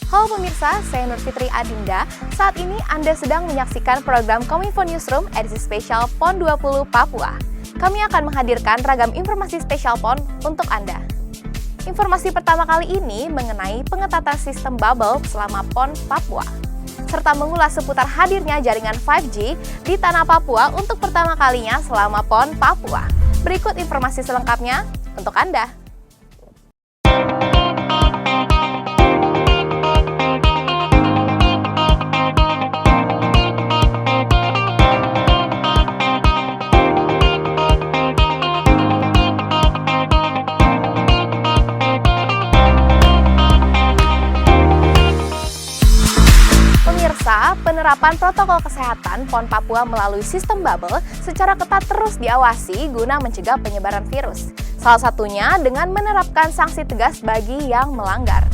Halo pemirsa, saya Nur Fitri Adinda. Saat ini Anda sedang menyaksikan program Kominfo Newsroom edisi spesial PON 20 Papua. Kami akan menghadirkan ragam informasi spesial PON untuk Anda. Informasi pertama kali ini mengenai pengetatan sistem bubble selama PON Papua, serta mengulas seputar hadirnya jaringan 5G di tanah Papua untuk pertama kalinya selama PON Papua. Berikut informasi selengkapnya untuk Anda. Penerapan protokol kesehatan PON Papua melalui sistem bubble secara ketat terus diawasi guna mencegah penyebaran virus. Salah satunya dengan menerapkan sanksi tegas bagi yang melanggar.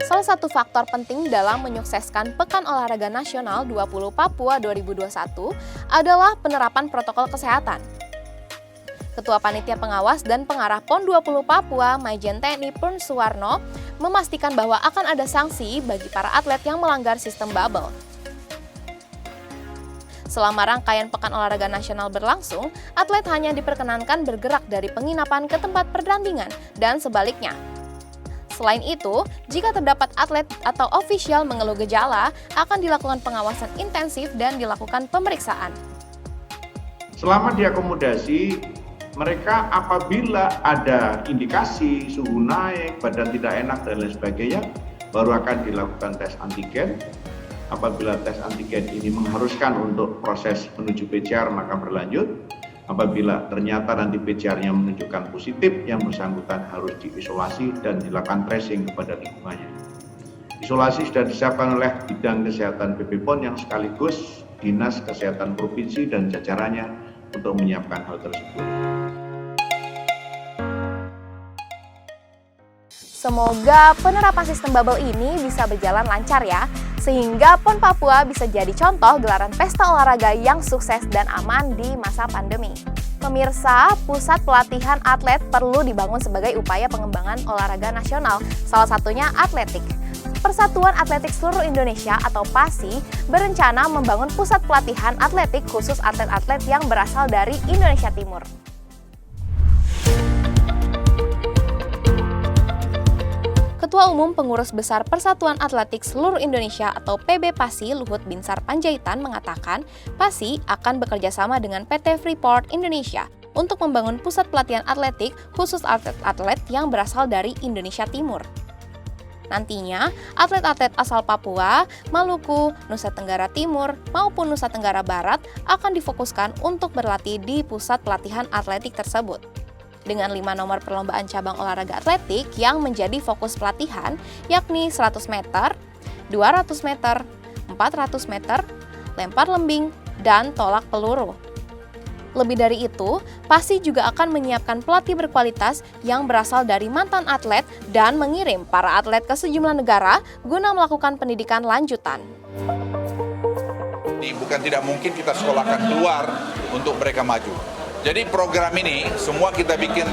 Salah satu faktor penting dalam menyukseskan Pekan Olahraga Nasional 20 Papua 2021 adalah penerapan protokol kesehatan. Ketua Panitia Pengawas dan Pengarah PON 20 Papua, Majen TNI Purn-Suwarno, memastikan bahwa akan ada sanksi bagi para atlet yang melanggar sistem bubble. Selama rangkaian Pekan Olahraga Nasional berlangsung, atlet hanya diperkenankan bergerak dari penginapan ke tempat pertandingan dan sebaliknya. Selain itu, jika terdapat atlet atau ofisial mengeluh gejala, akan dilakukan pengawasan intensif dan dilakukan pemeriksaan. Selama diakomodasi, mereka apabila ada indikasi suhu naik, badan tidak enak dan lain sebagainya, baru akan dilakukan tes antigen. Apabila tes antigen ini mengharuskan untuk proses menuju PCR maka berlanjut. Apabila ternyata nanti PCR-nya menunjukkan positif, yang bersangkutan harus diisolasi dan dilakukan tracing kepada lingkungannya. Isolasi sudah disiapkan oleh Bidang Kesehatan BP PON yang sekaligus Dinas Kesehatan Provinsi dan jajarannya untuk menyiapkan hal tersebut. Semoga penerapan sistem bubble ini bisa berjalan lancar ya, sehingga PON Papua bisa jadi contoh gelaran pesta olahraga yang sukses dan aman di masa pandemi. Pemirsa, pusat pelatihan atlet perlu dibangun sebagai upaya pengembangan olahraga nasional, salah satunya atletik. Persatuan Atletik Seluruh Indonesia atau PASI berencana membangun pusat pelatihan atletik khusus atlet-atlet yang berasal dari Indonesia Timur. Ketua Umum Pengurus Besar Persatuan Atletik Seluruh Indonesia atau PB PASI Luhut Binsar Panjaitan mengatakan PASI akan bekerja sama dengan PT Freeport Indonesia untuk membangun pusat pelatihan atletik khusus atlet-atlet yang berasal dari Indonesia Timur. Nantinya, atlet-atlet asal Papua, Maluku, Nusa Tenggara Timur, maupun Nusa Tenggara Barat akan difokuskan untuk berlatih di pusat pelatihan atletik tersebut. Dengan 5 nomor perlombaan cabang olahraga atletik yang menjadi fokus pelatihan, yakni 100 meter, 200 meter, 400 meter, lempar lembing, dan tolak peluru. Lebih dari itu, PASI juga akan menyiapkan pelatih berkualitas yang berasal dari mantan atlet dan mengirim para atlet ke sejumlah negara guna melakukan pendidikan lanjutan. Bukan tidak mungkin kita sekolahkan keluar untuk mereka maju. Jadi program ini semua kita bikin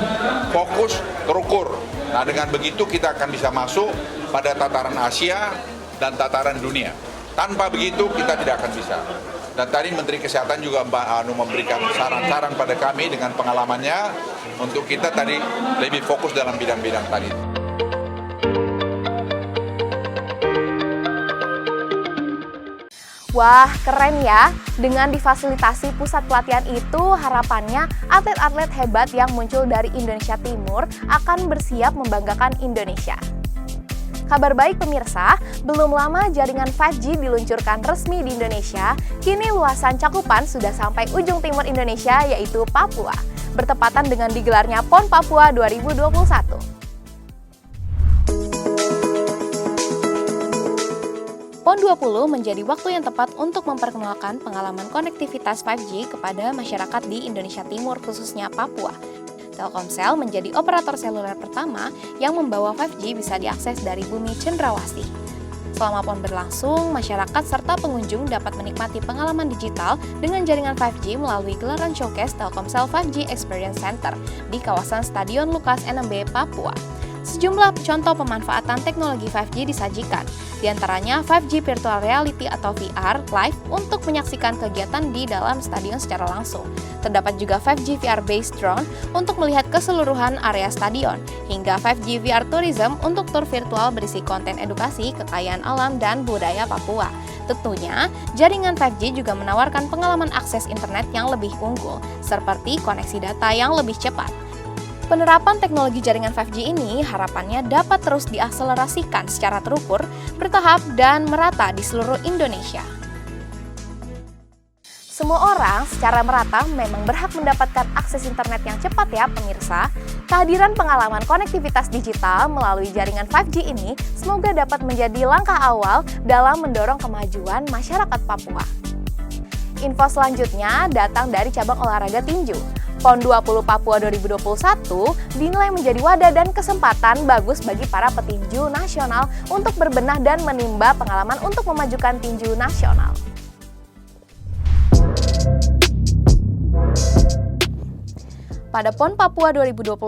fokus terukur. Nah, dengan begitu kita akan bisa masuk pada tataran Asia dan tataran dunia. Tanpa begitu kita tidak akan bisa. Dan tadi Menteri Kesehatan juga memberikan saran-saran pada kami dengan pengalamannya untuk kita tadi lebih fokus dalam bidang-bidang tadi. Wah, keren ya! Dengan difasilitasi pusat pelatihan itu, harapannya atlet-atlet hebat yang muncul dari Indonesia Timur akan bersiap membanggakan Indonesia. Kabar baik pemirsa, belum lama jaringan 5G diluncurkan resmi di Indonesia, kini luasan cakupan sudah sampai ujung timur Indonesia yaitu Papua, bertepatan dengan digelarnya PON Papua 2021. PON 20 menjadi waktu yang tepat untuk memperkenalkan pengalaman konektivitas 5G kepada masyarakat di Indonesia Timur, khususnya Papua. Telkomsel menjadi operator seluler pertama yang membawa 5G bisa diakses dari bumi cendrawasih. Selama PON berlangsung, masyarakat serta pengunjung dapat menikmati pengalaman digital dengan jaringan 5G melalui gelaran showcase Telkomsel 5G Experience Center di kawasan Stadion Lukas NMB, Papua. Sejumlah contoh pemanfaatan teknologi 5G disajikan, diantaranya 5G Virtual Reality atau VR Live untuk menyaksikan kegiatan di dalam stadion secara langsung. Terdapat juga 5G VR-based drone untuk melihat keseluruhan area stadion, hingga 5G VR Tourism untuk tur virtual berisi konten edukasi, kekayaan alam, dan budaya Papua. Tentunya, jaringan 5G juga menawarkan pengalaman akses internet yang lebih unggul, seperti koneksi data yang lebih cepat. Penerapan teknologi jaringan 5G ini harapannya dapat terus diakselerasikan secara terukur, bertahap, dan merata di seluruh Indonesia. Semua orang secara merata memang berhak mendapatkan akses internet yang cepat ya pemirsa. Kehadiran pengalaman konektivitas digital melalui jaringan 5G ini semoga dapat menjadi langkah awal dalam mendorong kemajuan masyarakat Papua. Info selanjutnya datang dari cabang olahraga tinju. PON 20 Papua 2021 dinilai menjadi wadah dan kesempatan bagus bagi para petinju nasional untuk berbenah dan menimba pengalaman untuk memajukan tinju nasional. Pada PON Papua 2021,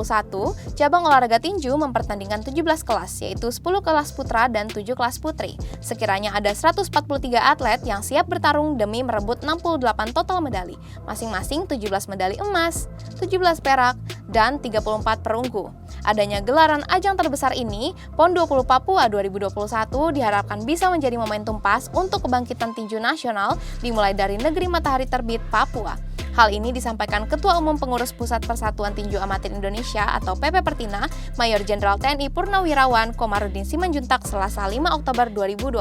cabang olahraga tinju mempertandingkan 17 kelas, yaitu 10 kelas putra dan 7 kelas putri. Sekiranya ada 143 atlet yang siap bertarung demi merebut 68 total medali, masing-masing 17 medali emas, 17 perak, dan 34 perunggu. Adanya gelaran ajang terbesar ini, PON 20 Papua 2021 diharapkan bisa menjadi momentum pas untuk kebangkitan tinju nasional dimulai dari negeri matahari terbit Papua. Hal ini disampaikan Ketua Umum Pengurus Pusat Persatuan Tinju Amatir Indonesia atau PP Pertina, Mayor Jenderal TNI Purnawirawan Komarudin Simanjuntak Selasa 5 Oktober 2021.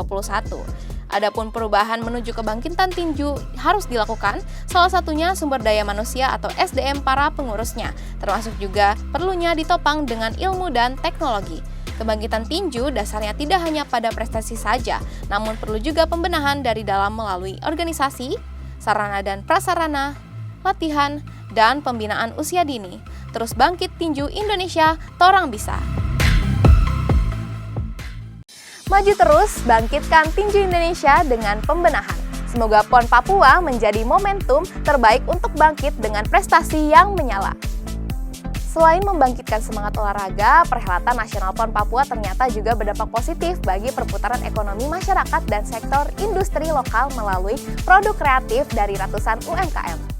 Adapun perubahan menuju kebangkitan tinju harus dilakukan, salah satunya sumber daya manusia atau SDM para pengurusnya, termasuk juga perlunya ditopang dengan ilmu dan teknologi. Kebangkitan tinju dasarnya tidak hanya pada prestasi saja, namun perlu juga pembenahan dari dalam melalui organisasi, sarana dan prasarana, latihan, dan pembinaan usia dini. Terus bangkit tinju Indonesia, torang bisa. Maju terus, bangkitkan tinju Indonesia dengan pembenahan. Semoga PON Papua menjadi momentum terbaik untuk bangkit dengan prestasi yang menyala. Selain membangkitkan semangat olahraga, perhelatan nasional PON Papua ternyata juga berdampak positif bagi perputaran ekonomi masyarakat dan sektor industri lokal melalui produk kreatif dari ratusan UMKM.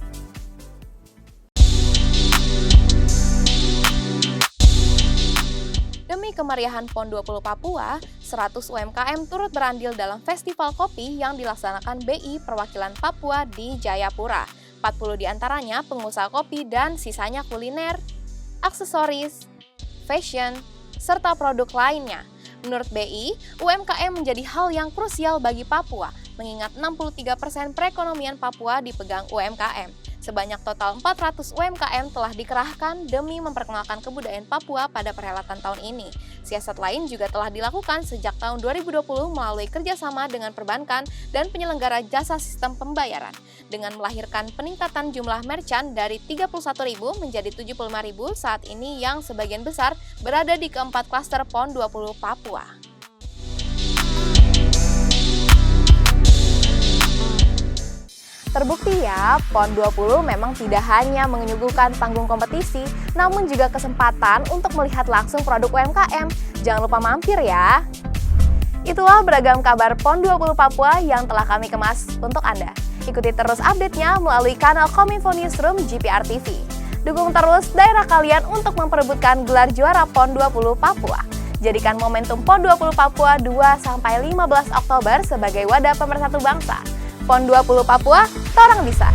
Demi kemeriahan PON 20 Papua, 100 UMKM turut berandil dalam festival kopi yang dilaksanakan BI Perwakilan Papua di Jayapura. 40 diantaranya pengusaha kopi dan sisanya kuliner, aksesoris, fashion, serta produk lainnya. Menurut BI, UMKM menjadi hal yang krusial bagi Papua, mengingat 63% perekonomian Papua dipegang UMKM. Sebanyak total 400 UMKM telah dikerahkan demi memperkenalkan kebudayaan Papua pada perhelatan tahun ini. Siasat lain juga telah dilakukan sejak tahun 2020 melalui kerjasama dengan perbankan dan penyelenggara jasa sistem pembayaran, dengan melahirkan peningkatan jumlah merchant dari 31.000 menjadi 75.000 saat ini yang sebagian besar berada di keempat klaster PON 20 Papua. Terbukti ya, PON 20 memang tidak hanya menyuguhkan panggung kompetisi, namun juga kesempatan untuk melihat langsung produk UMKM. Jangan lupa mampir ya. Itulah beragam kabar PON 20 Papua yang telah kami kemas untuk Anda. Ikuti terus update-nya melalui kanal Kominfo Newsroom GPR TV. Dukung terus daerah kalian untuk memperebutkan gelar juara PON 20 Papua. Jadikan momentum PON 20 Papua 2-15 Oktober sebagai wadah pemersatu bangsa. PON 20 Papua, torang bisa!